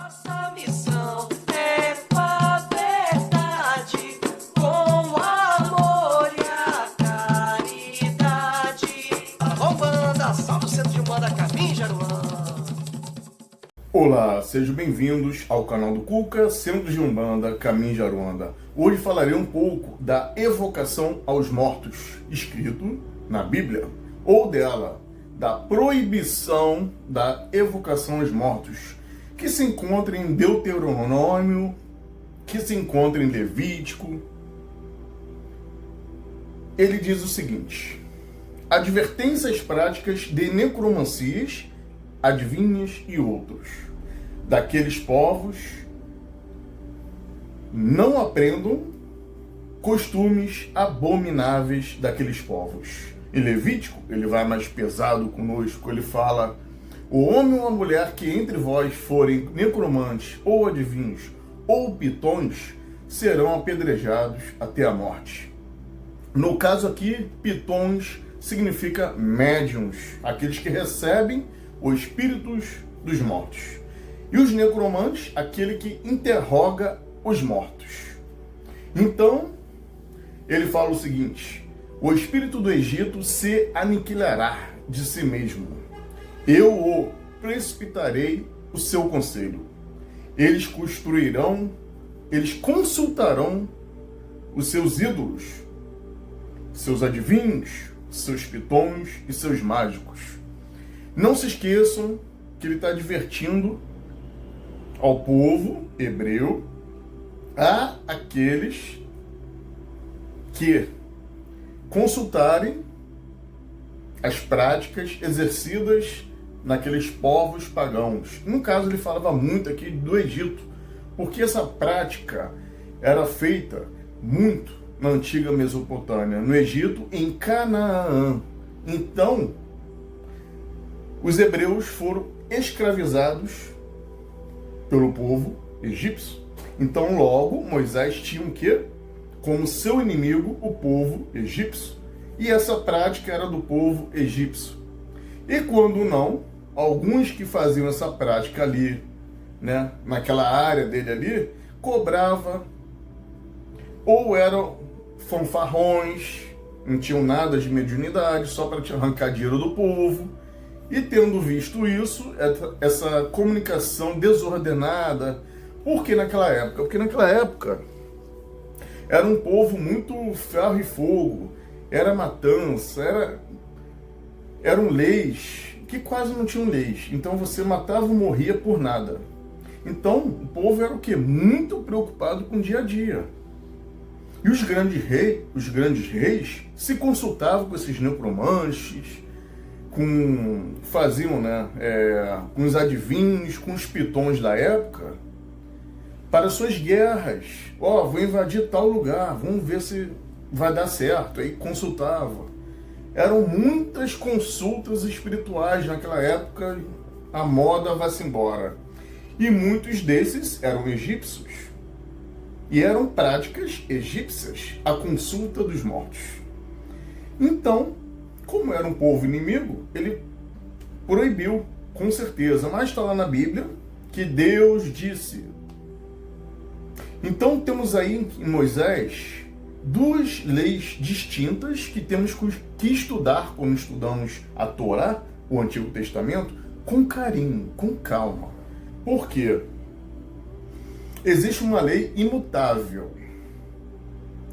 Nossa missão é a verdade, com amor e a caridade. Umbanda, salve o centro de Umbanda, Caminho de Aruanda. Olá, sejam bem-vindos ao canal do Cuca, Centro de Umbanda, Caminho de Aruanda. Hoje falarei um pouco da evocação aos mortos, escrito na Bíblia, ou dela, da proibição da evocação aos mortos, que se encontra em Deuteronômio, que se encontra em Levítico. Ele diz o seguinte: advertências práticas de necromancias, adivinhas e outros. Daqueles povos não aprendam costumes abomináveis daqueles povos. Em Levítico, ele vai mais pesado conosco, ele fala: o homem ou a mulher que entre vós forem necromantes, ou adivinhos, ou pitões, serão apedrejados até a morte. No caso aqui, pitões significa médiuns, aqueles que recebem os espíritos dos mortos. E os necromantes, aquele que interroga os mortos. Então, ele fala o seguinte: o espírito do Egito se aniquilará de si mesmo. Eu o precipitarei o seu conselho. Eles consultarão os seus ídolos, seus adivinhos, seus pitões e seus mágicos. Não se esqueçam que ele está advertindo ao povo hebreu, a aqueles que consultarem as práticas exercidas naqueles povos pagãos. No caso, ele falava muito aqui do Egito, porque essa prática era feita muito na antiga Mesopotâmia, no Egito, em Canaã. Então, os hebreus foram escravizados pelo povo egípcio. Então, logo, Moisés tinha o quê? Como seu inimigo, o povo egípcio. E essa prática era do povo egípcio. E quando não, alguns que faziam essa prática ali, né, naquela área dele ali, cobrava, ou eram fanfarrões, não tinham nada de mediunidade, só para te arrancar dinheiro do povo. E tendo visto isso, essa comunicação desordenada, por que naquela época? Porque naquela época era um povo muito ferro e fogo, era matança, eram leis que quase não tinham leis. Então você matava ou morria por nada. Então o povo era o quê? Muito preocupado com o dia a dia. E os grandes reis se consultavam com esses necromantes, faziam, com os adivinhos, com os pitões da época, para suas guerras. Vou invadir tal lugar, vamos ver se vai dar certo. Aí consultava. Eram muitas consultas espirituais naquela época, a moda vai-se embora. E muitos desses eram egípcios. E eram práticas egípcias, a consulta dos mortos. Então, como era um povo inimigo, ele proibiu, com certeza. Mas está lá na Bíblia que Deus disse. Então temos aí em Moisés duas leis distintas que temos que estudar quando estudamos a Torá, o Antigo Testamento, com carinho, com calma. Por quê? Existe uma lei imutável,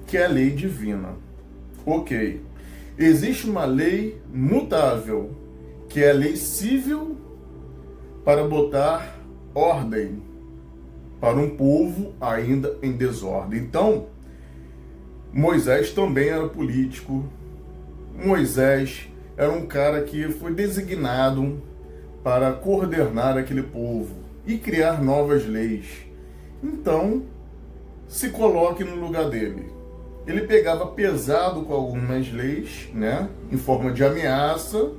que é a lei divina. Ok. Existe uma lei mutável, que é a lei civil, para botar ordem para um povo ainda em desordem. Então, Moisés também era político. Moisés era um cara que foi designado para coordenar aquele povo e criar novas leis. Então, se coloque no lugar dele. Ele pegava pesado com algumas leis, em forma de ameaça,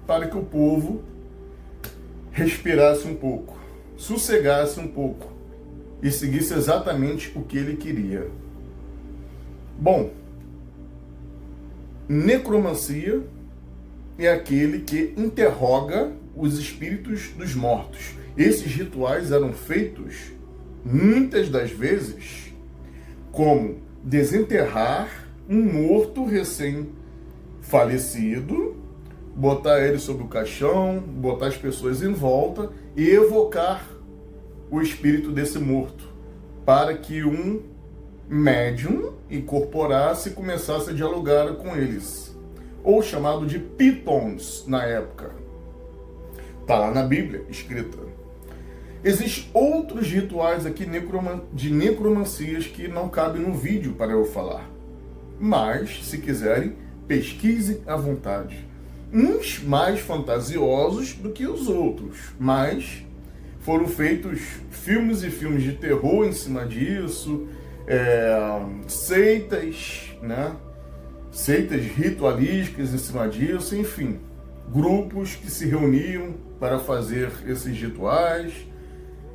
para que o povo respirasse um pouco, sossegasse um pouco e seguisse exatamente o que ele queria. Bom, necromancia é aquele que interroga os espíritos dos mortos. Esses rituais eram feitos, muitas das vezes, como desenterrar um morto recém-falecido, botar ele sobre o caixão, botar as pessoas em volta e evocar o espírito desse morto, para que um médium incorporasse e começasse a dialogar com eles, ou chamado de pitons na época. Está lá na Bíblia, escrita. Existem outros rituais aqui de necromancias que não cabem no vídeo para eu falar. Mas, se quiserem, pesquisem à vontade. Uns mais fantasiosos do que os outros, mas foram feitos filmes e filmes de terror em cima disso, seitas, né? Seitas ritualísticas em cima disso, enfim. Grupos que se reuniam para fazer esses rituais.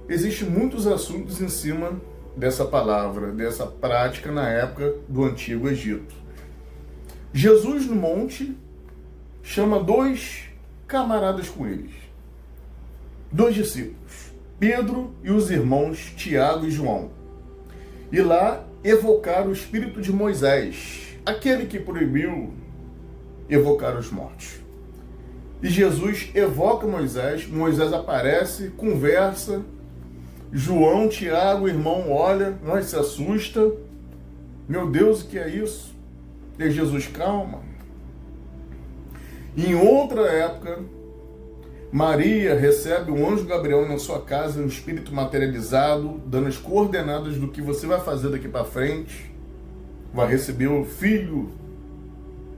Existem muitos assuntos em cima dessa palavra, dessa prática na época do Antigo Egito. Jesus no monte chama 2 camaradas com eles, 2 discípulos, Pedro e os irmãos Tiago e João. E lá evocar o espírito de Moisés, aquele que proibiu evocar os mortos. E Jesus evoca Moisés, Moisés aparece, conversa, João, Tiago, o irmão, olha, nós se assusta. Meu Deus, o que é isso? E Jesus, calma. Em outra época, Maria recebe o anjo Gabriel na sua casa, um espírito materializado, dando as coordenadas do que você vai fazer daqui para frente. Vai receber o Filho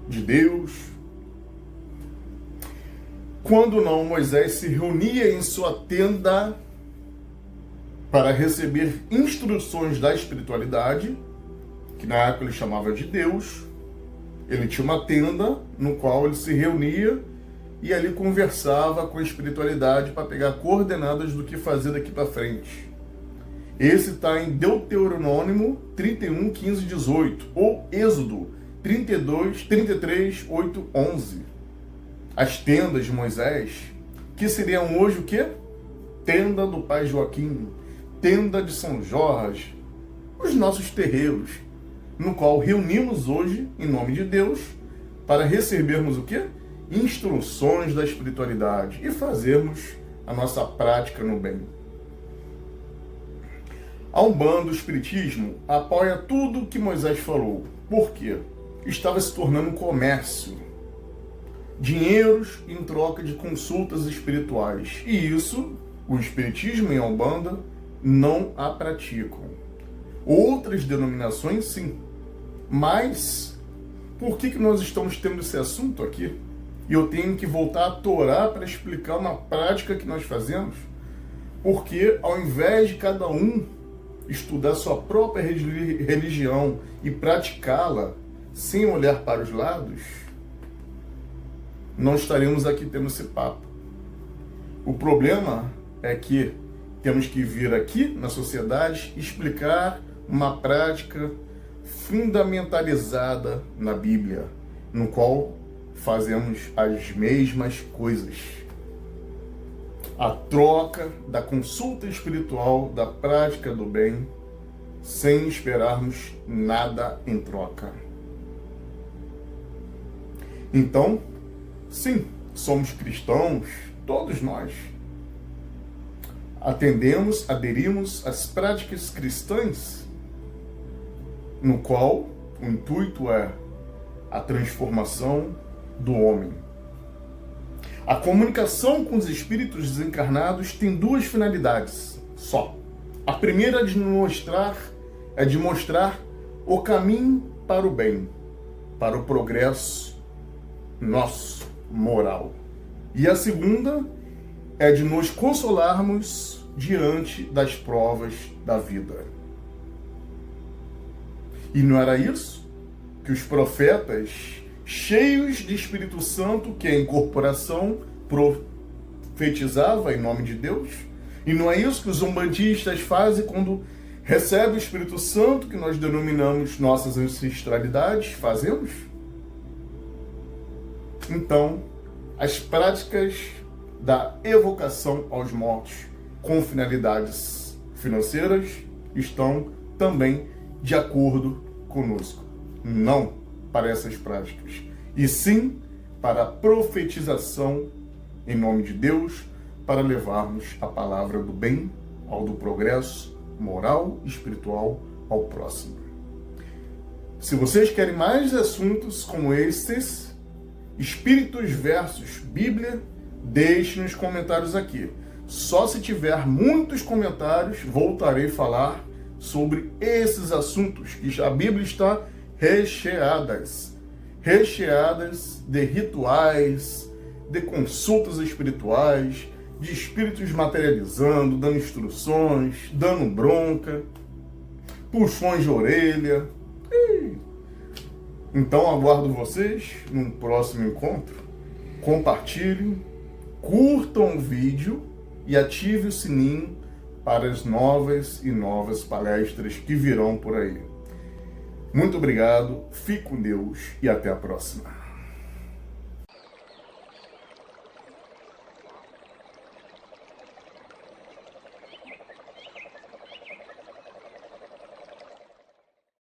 de Deus. Quando não, Moisés se reunia em sua tenda para receber instruções da espiritualidade, que na época ele chamava de Deus. Ele tinha uma tenda no qual ele se reunia e ali conversava com a espiritualidade para pegar coordenadas do que fazer daqui para frente. Esse está em Deuteronômio 31, 15, 18, ou Êxodo 32, 33, 8, 11. As tendas de Moisés, que seriam hoje o quê? Tenda do Pai Joaquim, tenda de São Jorge, os nossos terreiros, no qual reunimos hoje, em nome de Deus, para recebermos o quê? Instruções da espiritualidade e fazermos a nossa prática no bem. A Umbanda, o Espiritismo, apoia tudo que Moisés falou. Por quê? Estava se tornando um comércio. Dinheiros em troca de consultas espirituais. E isso, o Espiritismo e a Umbanda não a praticam. Outras denominações, sim. Mas, por que nós estamos tendo esse assunto aqui? E eu tenho que voltar a Torá para explicar uma prática que nós fazemos? Porque, ao invés de cada um estudar sua própria religião e praticá-la sem olhar para os lados, não estaremos aqui tendo esse papo. O problema é que temos que vir aqui na sociedade explicar uma prática fundamentalizada na Bíblia, no qual fazemos as mesmas coisas. A troca da consulta espiritual, da prática do bem, sem esperarmos nada em troca. Então, sim, somos cristãos, todos nós. Aderimos às práticas cristãs, no qual o intuito é a transformação do homem. A comunicação com os espíritos desencarnados tem 2 finalidades só. A primeira é de mostrar o caminho para o bem, para o progresso nosso, moral. E a segunda é de nos consolarmos diante das provas da vida. E não era isso que os profetas, cheios de Espírito Santo, que é a incorporação, profetizava em nome de Deus? E não é isso que os umbandistas fazem quando recebem o Espírito Santo, que nós denominamos nossas ancestralidades, fazemos? Então, as práticas da evocação aos mortos com finalidades financeiras estão também de acordo conosco. Não para essas práticas, e sim para a profetização em nome de Deus, para levarmos a palavra do bem ao do progresso moral e espiritual ao próximo. Se vocês querem mais assuntos como estes, Espíritos versus Bíblia, deixe nos comentários aqui. Só se tiver muitos comentários, voltarei a falar sobre esses assuntos, que a Bíblia está recheadas de rituais, de consultas espirituais, de espíritos materializando, dando instruções, dando bronca, puxões de orelha. Então aguardo vocês num próximo encontro. Compartilhem, curtam o vídeo e ative o sininho para as novas palestras que virão por aí. Muito obrigado, fique com Deus e até a próxima.